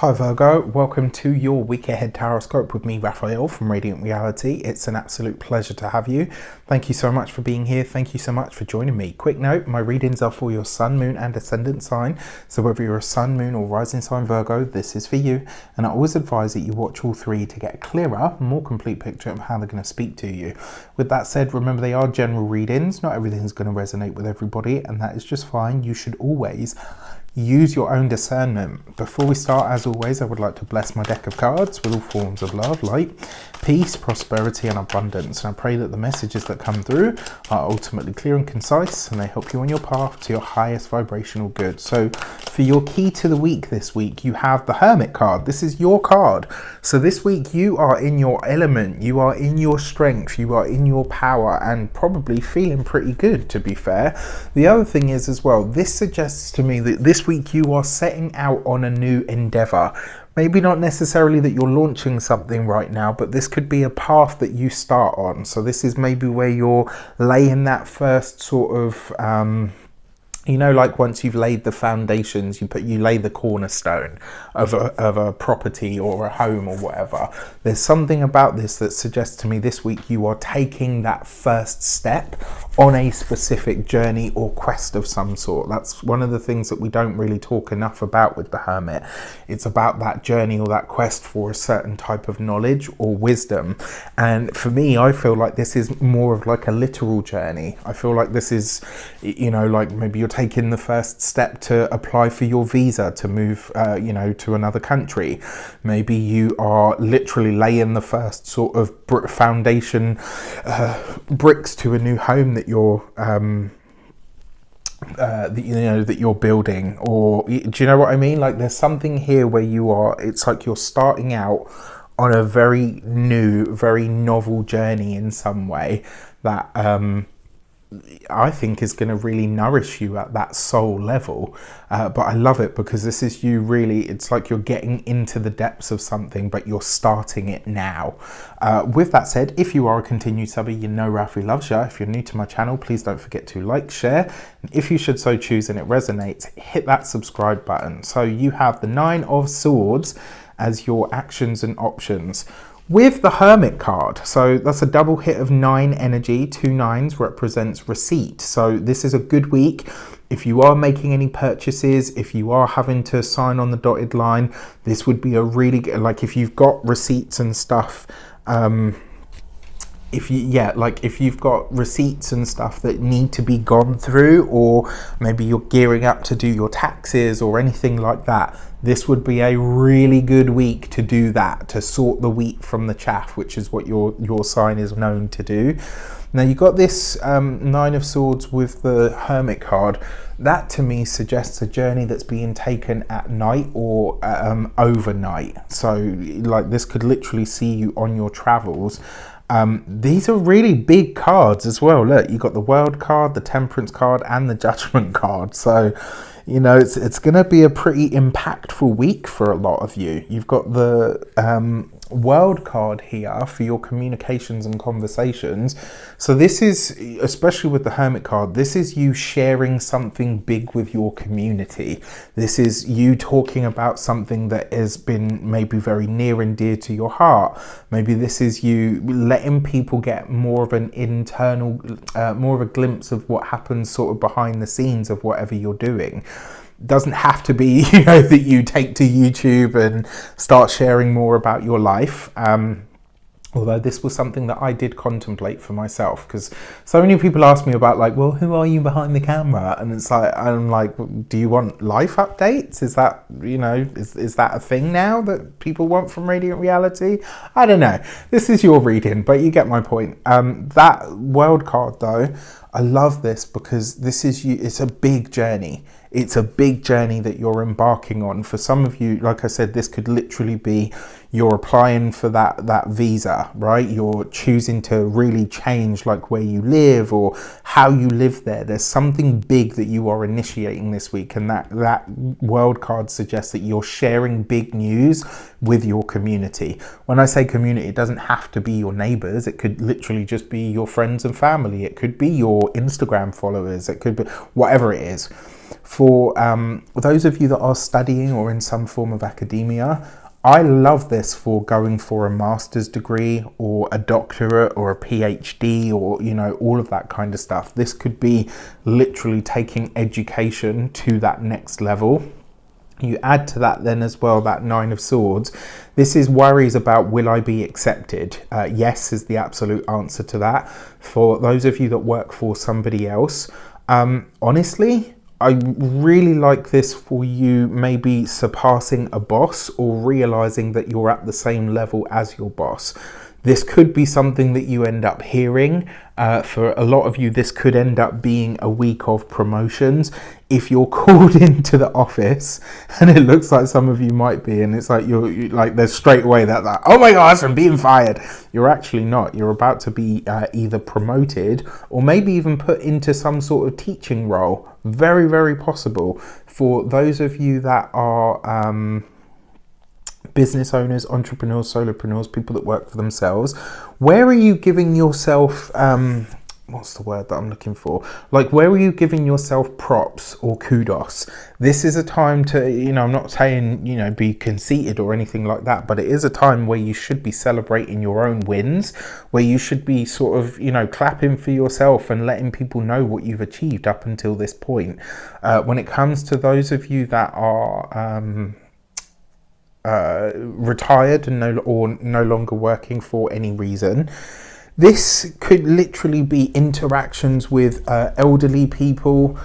Hi Virgo, welcome to your week ahead tarot with me, Raphael from Radiant Reality. It's an absolute pleasure to have you. Thank you so much for being here. Thank you so much for joining me. Quick note, my readings are for your sun, moon and ascendant sign. So whether you're a sun, moon or rising sign Virgo, this is for you. And I always advise that you watch all three to get a clearer, more complete picture of how they're going to speak to you. With that said, remember they are general readings. Not everything's going to resonate with everybody, and that is just fine. You should always use your own discernment. Before we start, as always, I would like to bless my deck of cards with all forms of love, light, peace, prosperity and abundance. And I pray that the messages that come through are ultimately clear and concise, and they help you on your path to your highest vibrational good. So for your key to the week this week, you have the Hermit card. This is your card. So this week you are in your element, you are in your strength, you are in your power, and probably feeling pretty good, to be fair. The other thing is as well, this suggests to me that this week you are setting out on a new endeavor. Maybe not necessarily that you're launching something right now, but this could be a path that you start on. So this is maybe where you're laying that first sort of you know, like once you've laid the foundations, you lay the cornerstone of a property or a home or whatever. There's something about this that suggests to me this week you are taking that first step on a specific journey or quest of some sort. That's one of the things that we don't really talk enough about with the Hermit. It's about that journey or that quest for a certain type of knowledge or wisdom. And for me, I feel like this is more of like a literal journey. I feel like this is, you know, like maybe you're taking the first step to apply for your visa to move, you know, to another country. Maybe you are literally laying the first sort of foundation bricks to a new home that you're that you're building. Or do you know what I mean? Like there's something here where you are, it's like you're starting out on a very new, very novel journey in some way that I think is going to really nourish you at that soul level. But I love it because this is you really, it's like you're getting into the depths of something, but you're starting it now. With that said, if you are a continued subby, you know Ralphie loves you. If you're new to my channel, please don't forget to like, share, and if you should so choose and it resonates, hit that subscribe button. So you have the Nine of Swords as your actions and options. With the Hermit card, so that's a double hit of 9 energy. 2 9s represents receipt. So this is a good week. If you are making any purchases, if you are having to sign on the dotted line, this would be a really good, like if you've got receipts and stuff, if you've got receipts and stuff that need to be gone through, or maybe you're gearing up to do your taxes or anything like that, this would be a really good week to do that, to sort the wheat from the chaff, which is what your sign is known to do. Now you got this 9 of Swords with the Hermit card. That to me suggests a journey that's being taken at night or overnight. So like this could literally see you on your travels. These are really big cards as well. Look, you got the World card, the Temperance card and the Judgment card. So you know, it's going to be a pretty impactful week for a lot of you. You've got the World card here for your communications and conversations. So this is, especially with the Hermit card, this is you sharing something big with your community. This is you talking about something that has been maybe very near and dear to your heart. Maybe this is you letting people get more of an internal, more of a glimpse of what happens sort of behind the scenes of whatever you're doing. Doesn't have to be, you know, that you take to YouTube and start sharing more about your life. Although this was something that I did contemplate for myself, because so many people ask me about like, well, who are you behind the camera? And it's like, I'm like, do you want life updates? Is that, you know, is that a thing now that people want from Radiant Reality? I don't know. This is your reading, but you get my point. That World card though, I love this because this is you. It's a big journey. It's a big journey that you're embarking on. For some of you, like I said, this could literally be you're applying for that visa, right? You're choosing to really change like where you live or how you live there. There's something big that you are initiating this week, and that World card suggests that you're sharing big news with your community. When I say community, it doesn't have to be your neighbors. It could literally just be your friends and family. It could be your Instagram followers. It could be whatever it is. For those of you that are studying or in some form of academia, I love this for going for a master's degree or a doctorate or a PhD or, you know, all of that kind of stuff. This could be literally taking education to that next level. You add to that then as well that Nine of Swords. This is worries about, will I be accepted? Yes is the absolute answer to that. For those of you that work for somebody else, honestly, I really like this for you maybe surpassing a boss or realizing that you're at the same level as your boss. This could be something that you end up hearing. For a lot of you, this could end up being a week of promotions. If you're called into the office, and it looks like some of you might be, and it's like you're like, there's straight away that like, oh my gosh, I'm being fired. You're actually not. You're about to be either promoted or maybe even put into some sort of teaching role. Very, very possible. For those of you that are business owners, entrepreneurs, solopreneurs, people that work for themselves, where are you giving yourself, what's the word that I'm looking for? Like, where are you giving yourself props or kudos? This is a time to, you know, I'm not saying, you know, be conceited or anything like that, but it is a time where you should be celebrating your own wins, where you should be sort of, you know, clapping for yourself and letting people know what you've achieved up until this point. When it comes to those of you that are, retired and no longer working for any reason, this could literally be interactions with elderly people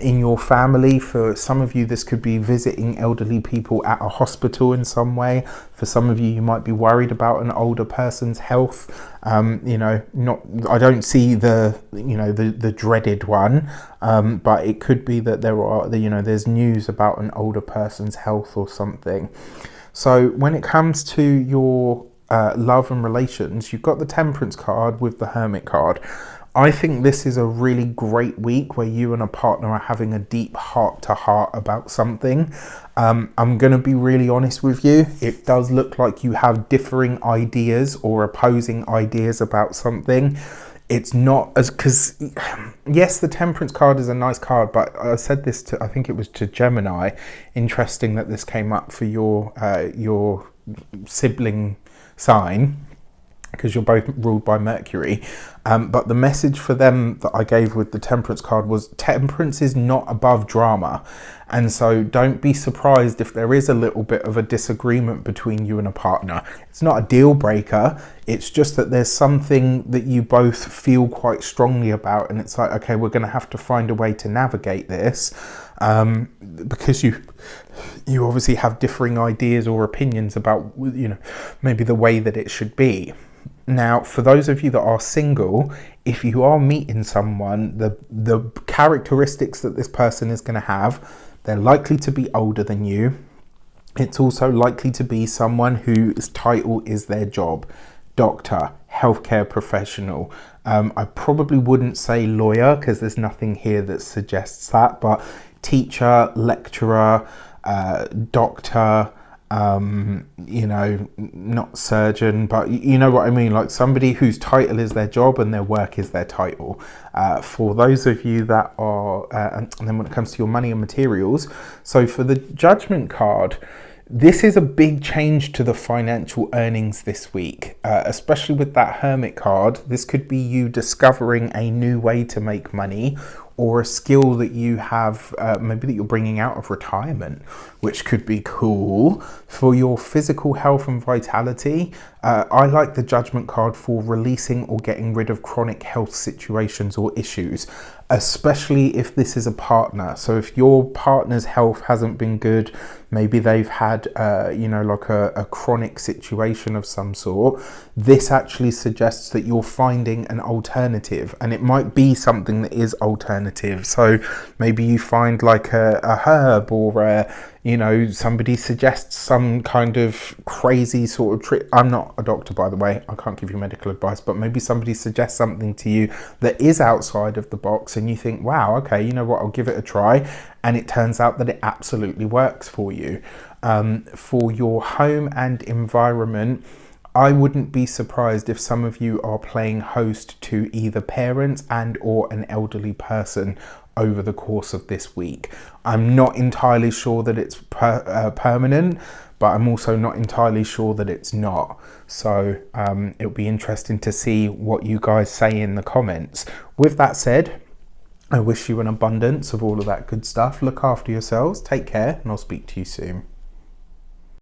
in your family. For some of you, this could be visiting elderly people at a hospital in some way. For some of you, you might be worried about an older person's health. You know, I don't see the, you know, the dreaded one, but it could be that there's news about an older person's health or something. So when it comes to your love and relations, you've got the Temperance card with the Hermit card. I think this is a really great week where you and a partner are having a deep heart-to-heart about something. I'm going to be really honest with you. It does look like you have differing ideas or opposing ideas about something. It's not as, because yes, the Temperance card is a nice card, but I said this to, I think it was to Gemini. Interesting that this came up for your sibling sign, because you're both ruled by Mercury. But the message for them that I gave with the Temperance card was temperance is not above drama. And so don't be surprised if there is a little bit of a disagreement between you and a partner. It's not a deal breaker. It's just that there's something that you both feel quite strongly about. And it's like, okay, we're going to have to find a way to navigate this. Because you obviously have differing ideas or opinions about, you know, maybe the way that it should be. Now, for those of you that are single, if you are meeting someone, the characteristics that this person is going to have, they're likely to be older than you. It's also likely to be someone whose title is their job. Doctor, healthcare professional. I probably wouldn't say lawyer because there's nothing here that suggests that, but teacher, lecturer, doctor, you know, not surgeon, but you know what I mean, like somebody whose title is their job and their work is their title. For those of you that are, and then when it comes to your money and materials, so for the Judgment card, this is a big change to the financial earnings this week, especially with that Hermit card. This could be you discovering a new way to make money, or a skill that you have, maybe that you're bringing out of retirement, which could be cool. For your physical health and vitality, I like the Judgment card for releasing or getting rid of chronic health situations or issues, especially if this is a partner. So if your partner's health hasn't been good, maybe they've had, you know, like a chronic situation of some sort, this actually suggests that you're finding an alternative, and it might be something that is alternative. So maybe you find like a herb, or you know, somebody suggests some kind of crazy sort of trick. I'm not a doctor, by the way, I can't give you medical advice, but maybe somebody suggests something to you that is outside of the box and you think, wow, okay, you know what, I'll give it a try, and it turns out that it absolutely works for you. For your home and environment, I wouldn't be surprised if some of you are playing host to either parents and or an elderly person over the course of this week. I'm not entirely sure that it's permanent, but I'm also not entirely sure that it's not. So it'll be interesting to see what you guys say in the comments. With that said, I wish you an abundance of all of that good stuff. Look after yourselves, take care, and I'll speak to you soon.